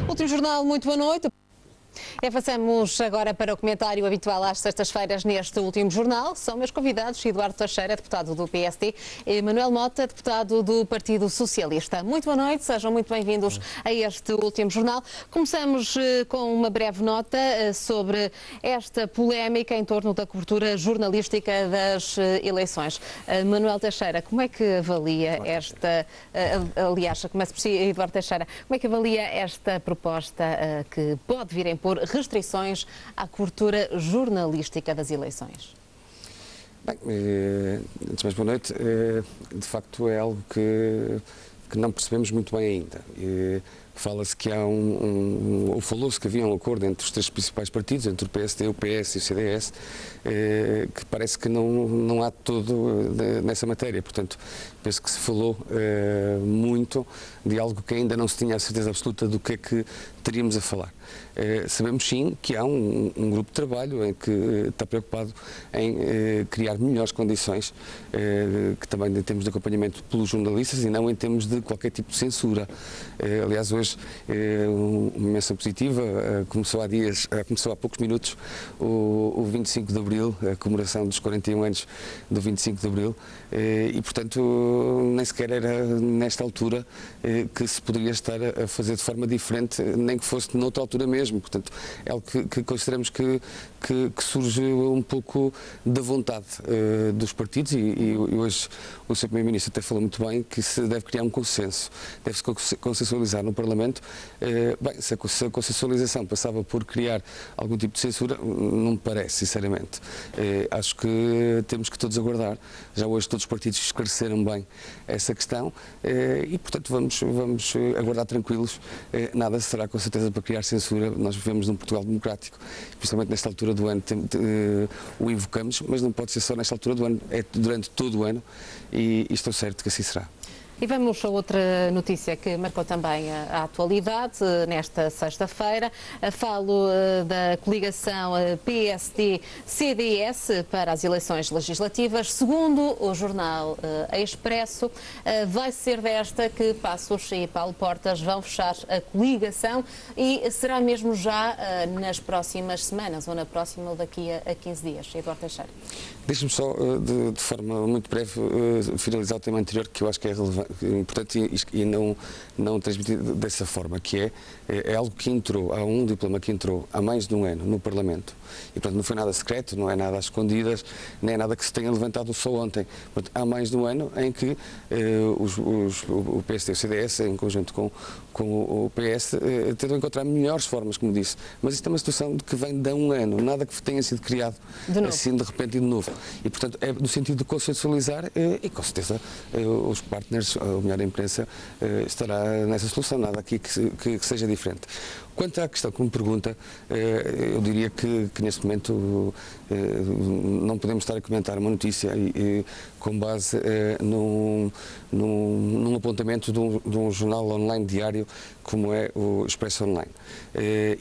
Último Jornal, muito boa noite. Avançamos agora para o comentário habitual às sextas-feiras neste Último Jornal. São meus convidados Eduardo Teixeira, deputado do PSD, e Manuel Mota, deputado do Partido Socialista. Muito boa noite, sejam muito bem-vindos a este Último Jornal. Começamos com uma breve nota sobre esta polémica em torno da cobertura jornalística das eleições. Manuel Teixeira, como é que avalia esta... Aliás, começo por si, Eduardo Teixeira, como é que avalia esta proposta que pode vir a impor restrições à cobertura jornalística das eleições? Bem, antes de mais, boa noite. De facto, é algo que não percebemos muito bem ainda. Fala-se que há ou falou-se que havia um acordo entre os três principais partidos, entre o PSD, o PS e o CDS, que parece que não há todo nessa matéria. Portanto, penso que se falou muito de algo que ainda não se tinha a certeza absoluta do que é que teríamos a falar. Sabemos sim que há um grupo de trabalho em que está preocupado em criar melhores condições, que também em termos de acompanhamento pelos jornalistas e não em termos de qualquer tipo de censura. Aliás, hoje uma menção positiva, começou há poucos minutos o 25 de Abril, a comemoração dos 41 anos do 25 de Abril, e portanto nem sequer era nesta altura que se poderia estar a fazer de forma diferente, nem que fosse noutra altura mesmo. Portanto, é algo que consideramos que surge um pouco da vontade dos partidos e hoje o Sr. Primeiro-Ministro até falou muito bem que se deve criar um consenso, deve-se consensualizar no Parlamento. Bem, se a consensualização passava por criar algum tipo de censura, não me parece, sinceramente. Acho que temos que todos aguardar. Já hoje todos os partidos esclareceram bem essa questão e, portanto, vamos aguardar tranquilos. Nada será com certeza para criar censura. Nós vivemos num Portugal democrático, principalmente nesta altura do ano o invocamos, mas não pode ser só nesta altura do ano, é durante todo o ano e estou certo que assim será. E vamos a outra notícia que marcou também a atualidade nesta sexta-feira. Falo da coligação PSD-CDS para as eleições legislativas. Segundo o jornal Expresso, vai ser desta que Passos e Paulo Portas vão fechar a coligação e será mesmo já nas próximas semanas ou na próxima ou daqui a 15 dias. Eduardo Teixeira. Deixe-me só, de forma muito breve, finalizar o tema anterior, que eu acho que é relevante, importante e não transmitir dessa forma, que é algo que entrou, há um diploma que entrou há mais de um ano no Parlamento e, portanto, não foi nada secreto, não é nada às escondidas, nem é nada que se tenha levantado só ontem. Portanto, há mais de um ano em que o PSD e o CDS, em conjunto com o PS, tentam encontrar melhores formas, como disse, mas isto é uma situação de que vem de há um ano, nada que tenha sido criado assim de repente e de novo. E, portanto, é no sentido de consensualizar e, com certeza, os partners, ou melhor, a imprensa, estará nessa solução, nada aqui que seja diferente. Quanto à questão que me pergunta, eu diria que neste momento não podemos estar a comentar uma notícia com base num apontamento de um jornal online diário como é o Expresso Online.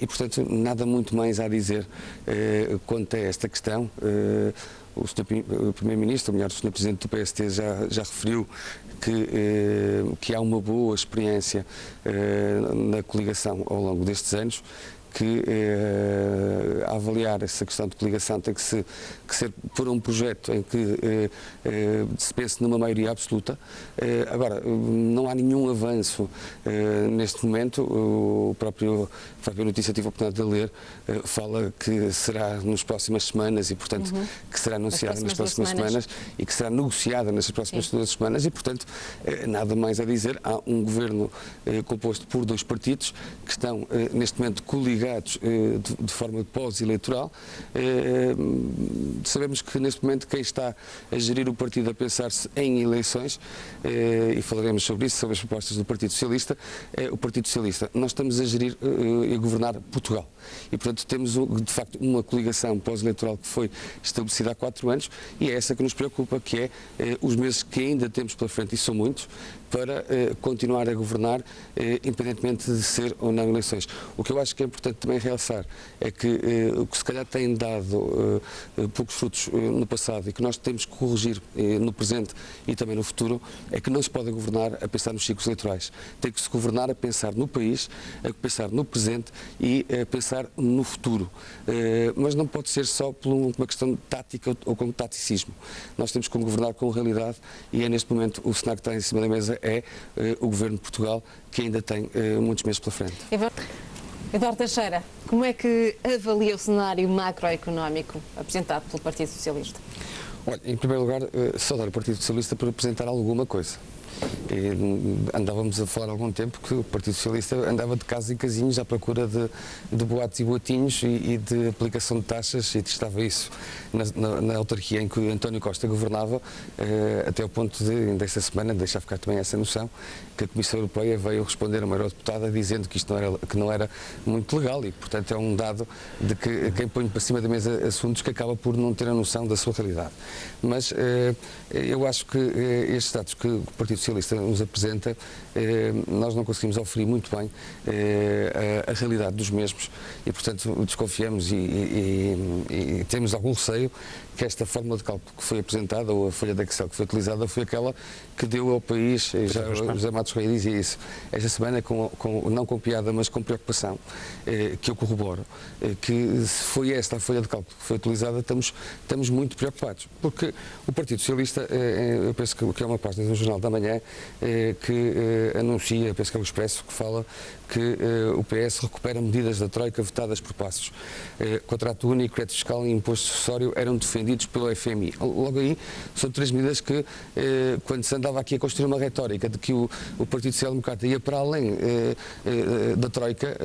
E, portanto, nada muito mais a dizer quanto a esta questão. O Primeiro-Ministro, ou melhor, o Sr. Presidente do PST já referiu que há uma boa experiência na coligação ao longo destes anos, que a avaliar essa questão de coligação tem que ser por um projeto em que se pense numa maioria absoluta. Agora, não há nenhum avanço neste momento. A própria notícia tive a oportunidade de ler, fala que será nas próximas semanas e, portanto, que será anunciada nas próximas semanas e que será negociada nas próximas 2 semanas e, portanto, nada mais a dizer. Há um governo composto por 2 partidos que estão neste momento coligados de forma pós-eleitoral. Sabemos que neste momento quem está a gerir o partido a pensar-se em eleições, e falaremos sobre isso, sobre as propostas do Partido Socialista, é o Partido Socialista. Nós estamos a gerir e a governar Portugal e, portanto, temos de facto uma coligação pós-eleitoral que foi estabelecida há 4 anos e é essa que nos preocupa, que é os meses que ainda temos pela frente, e são muitos, para continuar a governar, independentemente de ser ou não eleições. O que eu acho que é importante também realçar é que o que se calhar tem dado pouco muitos frutos no passado e que nós temos que corrigir no presente e também no futuro, é que não se pode governar a pensar nos ciclos eleitorais. Tem que se governar a pensar no país, a pensar no presente e a pensar no futuro. Mas não pode ser só por uma questão de tática ou com taticismo. Nós temos que governar com realidade e é neste momento o cenário que está em cima da mesa é o Governo de Portugal, que ainda tem muitos meses pela frente. Eduardo Teixeira, como é que avalia o cenário macroeconómico apresentado pelo Partido Socialista? Olha, em primeiro lugar, saudar o Partido Socialista por apresentar alguma coisa. Andávamos a falar há algum tempo que o Partido Socialista andava de casa em casinhos à procura de boatos e boatinhos e de aplicação de taxas, e estava isso na autarquia em que António Costa governava, até o ponto de, desta semana, deixar ficar também essa noção, que a Comissão Europeia veio responder a uma eurodeputada dizendo que isto não era muito legal e, portanto, é um dado de que quem põe para cima da mesa assuntos que acaba por não ter a noção da sua realidade. Mas eu acho que estes dados que o Partido Socialista nos apresenta, nós não conseguimos oferir muito bem a realidade dos mesmos e, portanto, desconfiamos e temos algum receio que esta fórmula de cálculo que foi apresentada, ou a folha de Excel que foi utilizada, foi aquela que deu ao país, já o José Matos Correia dizia isso, esta semana, não com piada, mas com preocupação, que eu corroboro, que se foi esta a folha de cálculo que foi utilizada, estamos muito preocupados, porque o Partido Socialista, eu penso que é uma página do Jornal da Manhã, que anuncia, penso que é o Expresso, que fala que o PS recupera medidas da Troika vetadas por Passos. Contrato único, crédito fiscal e imposto sucessório eram defendidos pelo FMI. Logo aí, são três medidas que, quando se andava aqui a construir uma retórica de que o Partido Social Democrata ia para além da Troika,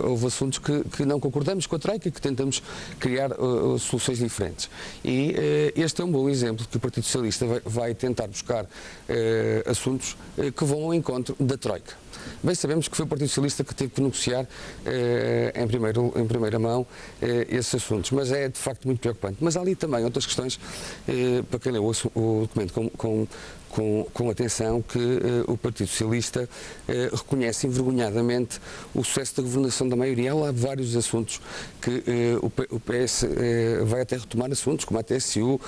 houve assuntos que não concordamos com a Troika e que tentamos criar soluções diferentes. E este é um bom exemplo que o Partido Socialista vai tentar buscar assuntos que vão ao encontro da Troika. Bem, sabemos que foi o Partido Socialista que teve que negociar em primeira mão esses assuntos, mas é de facto muito preocupante. Mas há ali também outras questões, para quem leu o documento com atenção, que o Partido Socialista reconhece envergonhadamente o sucesso da governação da maioria. Há lá vários assuntos que o PS vai até retomar, assuntos como a TSU,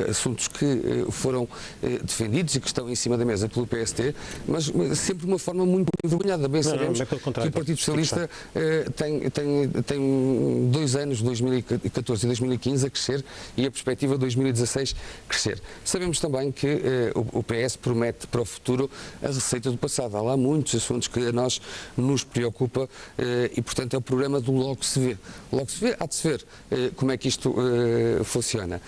assuntos que foram defendidos e que estão em cima da mesa pelo PST, mas sempre de uma forma muito envergonhada. Bem sabemos que o Partido Socialista tem 2 anos, 2014 e 2015, a crescer e a perspectiva de 2016 crescer. Sabemos também que o PS promete para o futuro a receita do passado. Há lá muitos assuntos que a nós nos preocupa e, portanto, é o programa do logo se vê. Logo se vê, há de se ver como é que isto funciona.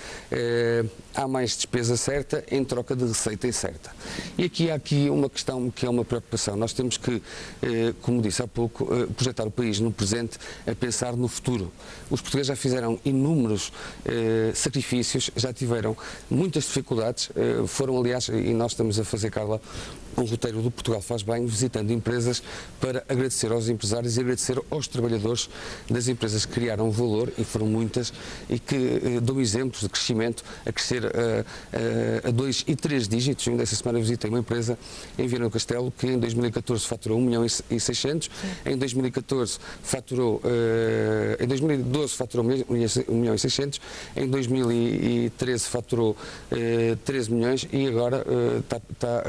Há mais despesa certa em troca de receita incerta. E há aqui uma questão que é uma preocupação. Nós temos que, como disse há pouco, projetar o país no presente a pensar no futuro. Os portugueses já fizeram inúmeros sacrifícios, já tiveram muitas dificuldades, foram, aliás, e nós estamos a fazer, Carla, um roteiro do Portugal Faz Bem, visitando empresas para agradecer aos empresários e agradecer aos trabalhadores das empresas que criaram valor, e foram muitas, e que dão exemplos de crescimento, a crescer a 2 e 3 dígitos. Ainda essa semana visitei uma empresa em Viana do Castelo que em 2014 faturou 1.600.000, em 2014 faturou, em 2012 faturou 1.600.000, em 2013 faturou 13 milhões e agora está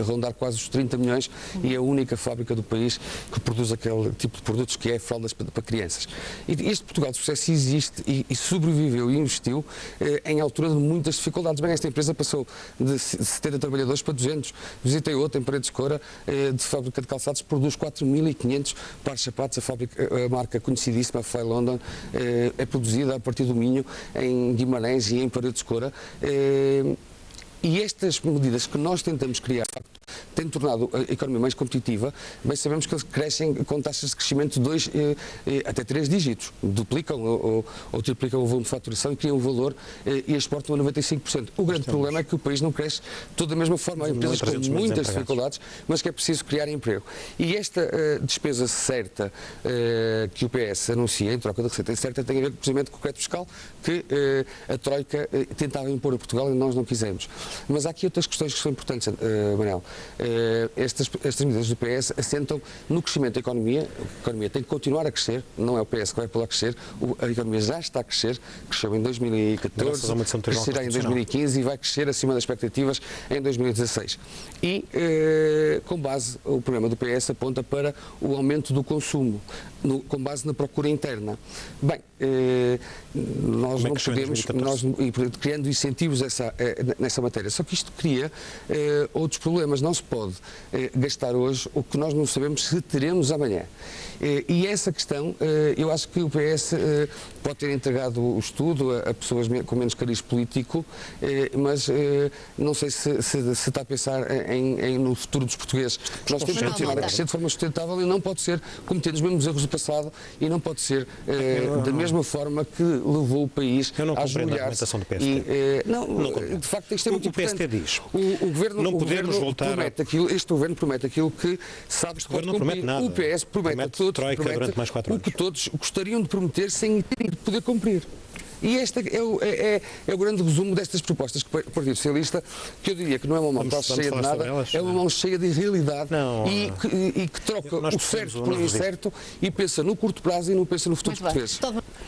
a rondar quase os 30 milhões e é a única fábrica do país que produz aquele tipo de produtos que é fraldas para crianças. E este Portugal de sucesso existe e sobreviveu e investiu em altura de muitas dificuldades. Bem, esta empresa passou de 70 trabalhadores para 200. Visitei outra em Paredes de Coura, de fábrica de calçados, produz 4.500 pares de sapatos. A marca conhecidíssima, Fly London, é produzida a partir do Minho, em Guimarães e em Paredes de Coura. E estas medidas que nós tentamos criar, de facto, têm tornado a economia mais competitiva. Bem, sabemos que eles crescem com taxas de crescimento de 2 até 3 dígitos, duplicam ou triplicam o volume de faturação e criam um valor e exportam a 95%. O grande problema é que o país não cresce toda da mesma forma. Há empresas com muitas dificuldades, mas que é preciso criar emprego. E esta despesa certa que o PS anuncia em troca da receita certa tem a ver, precisamente, com o crédito fiscal que a Troika tentava impor a Portugal e nós não quisemos. Mas há aqui outras questões que são importantes, Manuel. estas medidas do PS assentam no crescimento da economia. A economia tem que continuar a crescer, não é o PS que vai pô-la a crescer, a economia já está a crescer, cresceu em 2014, crescerá em 2015 e vai crescer acima das expectativas em 2016. E, com base, o programa do PS aponta para o aumento do consumo, com base na procura interna. Bem, nós não podemos, criando incentivos nessa matéria, só que isto cria outros problemas. Não se pode gastar hoje o que nós não sabemos se teremos amanhã. E essa questão, eu acho que o PS pode ter entregado o estudo a pessoas com menos cariz político, mas não sei se está a pensar no futuro dos portugueses. Nós temos que continuar a crescer de forma sustentável e não pode ser cometendo os mesmos erros do passado e não pode ser da mesma forma que levou o país a ajoelhar-se. De facto, isto é muito importante. O PST diz, o governo promete aquilo, este governo promete aquilo que sabe que pode cumprir. O PS promete o que todos gostariam de prometer sem poder cumprir. E este é o grande resumo destas propostas que o Partido Socialista, que eu diria que não é uma mão cheia de nada, é uma mão cheia de irrealidade e que troca o certo pelo incerto e pensa no curto prazo e não pensa no futuro português.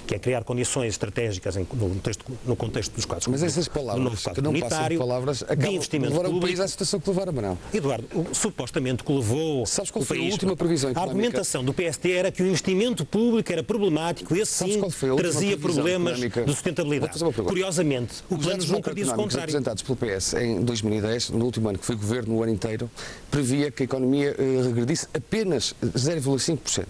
Que é criar condições estratégicas no contexto dos quadros. Mas essas palavras, que não passam de palavras, acabam de levar o país à situação que levaram, Manuel. Eduardo, supostamente que levou Sabes qual foi a última previsão económica? A argumentação do PST era que o investimento público era problemático e esse sim trazia problemas de sustentabilidade. Curiosamente, o plano nunca disse o contrário. Apresentados pelo PS em 2010, no último ano que foi governo o ano inteiro, previa que a economia regredisse apenas 0,5%.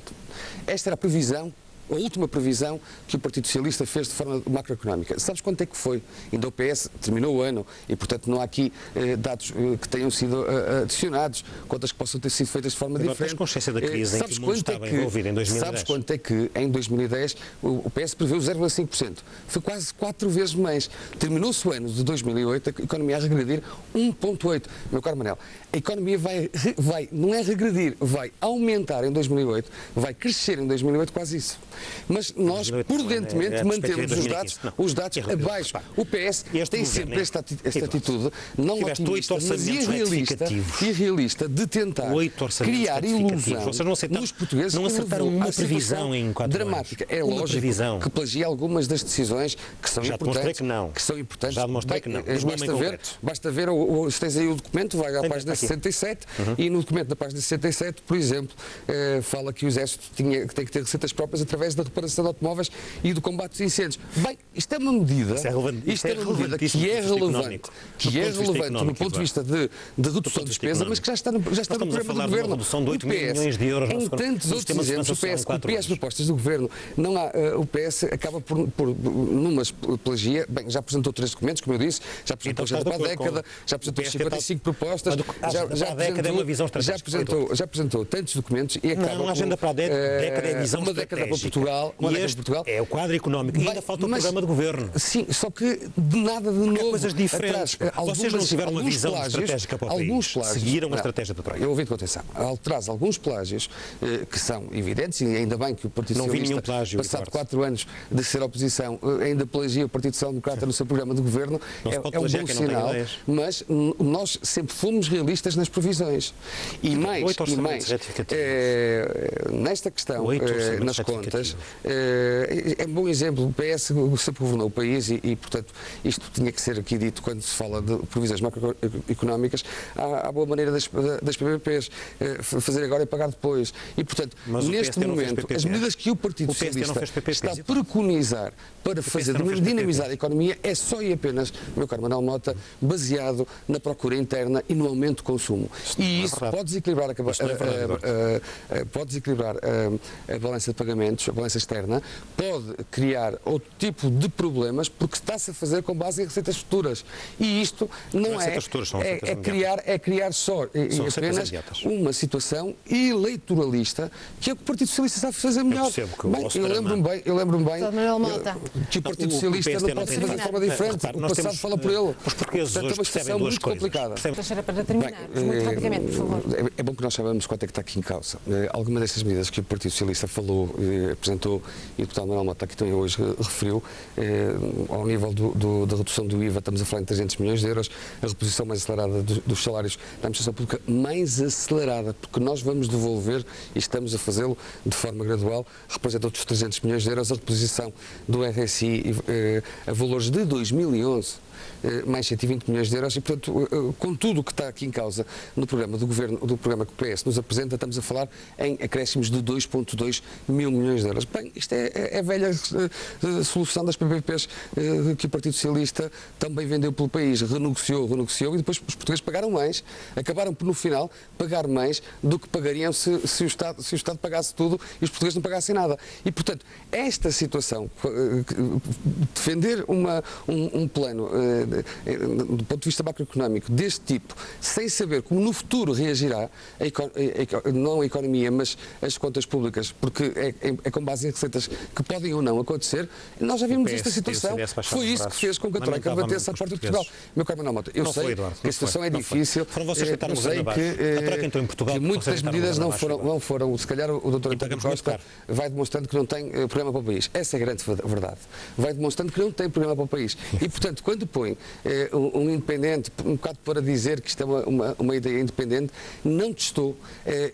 Esta era a previsão, a última previsão que o Partido Socialista fez de forma macroeconómica. Sabes quanto é que foi? Ainda o PS terminou o ano e, portanto, não há aqui dados que tenham sido adicionados, contas que possam ter sido feitas de forma diferente. Tens consciência da crise em que o mundo estava envolvido em 2010? Sabes quanto é que em 2010 o PS preveu 0,5%? Foi quase 4 vezes mais. Terminou-se o ano de 2008, a economia a regredir 1,8%. Meu caro Manel, a economia vai, não é regredir, vai aumentar em 2008, vai crescer em 2008, quase isso. Mas nós, prudentemente, mantemos os dados abaixo. O PS tem sempre esta atitude não otimista, mas irrealista de tentar criar ilusão nos portugueses. Não acertaram uma previsão em 4 anos. Dramática. É lógico que plagia algumas das decisões que são importantes. Já demonstrei que não. Basta ver, se tens aí o documento, vai à página 67, e no documento da página 67, por exemplo, fala que o Exército tem que ter receitas próprias através da reparação de automóveis e do combate aos incêndios. Bem, isto é uma medida, que é relevante no ponto de vista de redução de despesa, mas que já está no programa do Governo. Redução de 8 milhões de euros em tantos outros exemplos, o PS copia as propostas do Governo. O PS acaba por numas plagia. Bem, já apresentou 3 documentos, como eu disse, já apresentou para a década, já apresentou 55 propostas, já apresentou tantos documentos e acaba não, a agenda para a década é a visão uma década para Portugal. É o quadro económico. E ainda falta o programa de governo. Sim, só que de nada de novo. Coisas diferentes. Vocês não tiveram uma visão estratégica para o país. Seguiram a estratégia da Troika. Eu ouvi com atenção. Traz alguns plágios que são evidentes, e ainda bem que o Partido Socialista, passado 4 anos de ser oposição, ainda plagia o Partido Social Democrata no seu programa de governo. É um bom sinal, mas nós sempre fomos realistas nas previsões. E mais, nesta questão, nas contas, é um bom exemplo. O PS sempre governou o país e, portanto, isto tinha que ser aqui dito quando se fala de previsões macroeconómicas. Há boa maneira das PPPs fazer agora e pagar depois. E, portanto, neste momento, as medidas que o Partido Socialista está a preconizar para dinamizar a economia é só e apenas, meu caro Manuel Mota, baseado na procura interna e no aumento do consumo. E isso pode desequilibrar a balança de pagamentos, a balança externa, pode criar outro tipo de problemas porque está-se a fazer com base em receitas futuras. E isto não é criar só e apenas uma situação eleitoralista que é o que o Partido Socialista sabe fazer melhor. Eu lembro-me bem que o Partido Socialista não pode ser de forma diferente. O passado fala por ele. Os portugueses hoje percebem duas coisas. Para terminar, muito rapidamente, por favor. É bom que nós saibamos quanto é que está aqui em causa. Alguma destas medidas que o Partido Socialista falou apresentou e o deputado Manuel Mota aqui também hoje referiu, ao nível da redução do IVA estamos a falar em 300 milhões de euros, a reposição mais acelerada dos salários da administração pública mais acelerada, porque nós vamos devolver e estamos a fazê-lo de forma gradual, representa outros 300 milhões de euros, a reposição do RSI a valores de 2011, mais 120 milhões de euros e, portanto, com tudo o que está aqui em causa no programa do Governo, do programa que o PS nos apresenta, estamos a falar em acréscimos de 2,2 mil milhões de euros. Bem, isto é a velha solução das PPPs que o Partido Socialista também vendeu pelo país, renegociou e depois os portugueses pagaram mais, acabaram por no final pagar mais do que pagariam se o Estado pagasse tudo e os portugueses não pagassem nada. E, portanto, esta situação, defender um plano do ponto de vista macroeconómico deste tipo, sem saber como no futuro reagirá não a economia, mas as contas públicas, porque é com base em receitas que podem ou não acontecer, nós já vimos esta situação. Foi isso que fez com que a Troika batesse à porta de Portugal. Meu caro Manuel Mota, eu sei que a situação é difícil, eu sei que muitas das medidas não foram, se calhar o doutor António Costa vai demonstrando que não tem programa para o país. Essa é a grande verdade. Vai demonstrando que não tem programa para o país. E, portanto, quando põe um independente, um bocado para dizer que isto é uma ideia independente, não testou,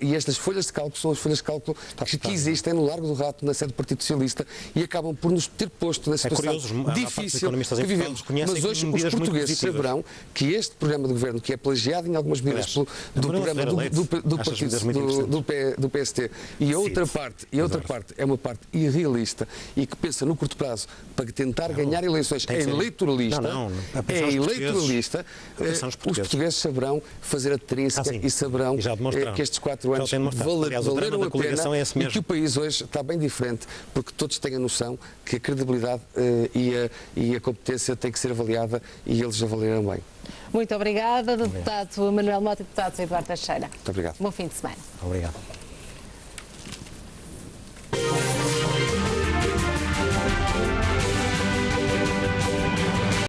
e estas folhas de cálculo são as folhas de cálculo que existem no Largo do Rato, na sede do Partido Socialista, e acabam por nos ter posto na situação difícil que vivemos. Mas hoje os portugueses saberão que este programa de governo, que é plagiado em algumas medidas do programa do Partido do PST, e a outra parte é uma parte irrealista e que pensa no curto prazo para tentar ganhar eleições, é eleitoralista. É eleitoralista, os portugueses saberão fazer a trínseca e saberão que estes 4 anos valeram a pena e que o país hoje está bem diferente, porque todos têm a noção que a credibilidade e a competência têm que ser avaliada e eles avaliaram bem. Muito obrigada, deputado Manuel Mota e deputado Eduardo Teixeira. Muito obrigado. Bom fim de semana. Obrigado.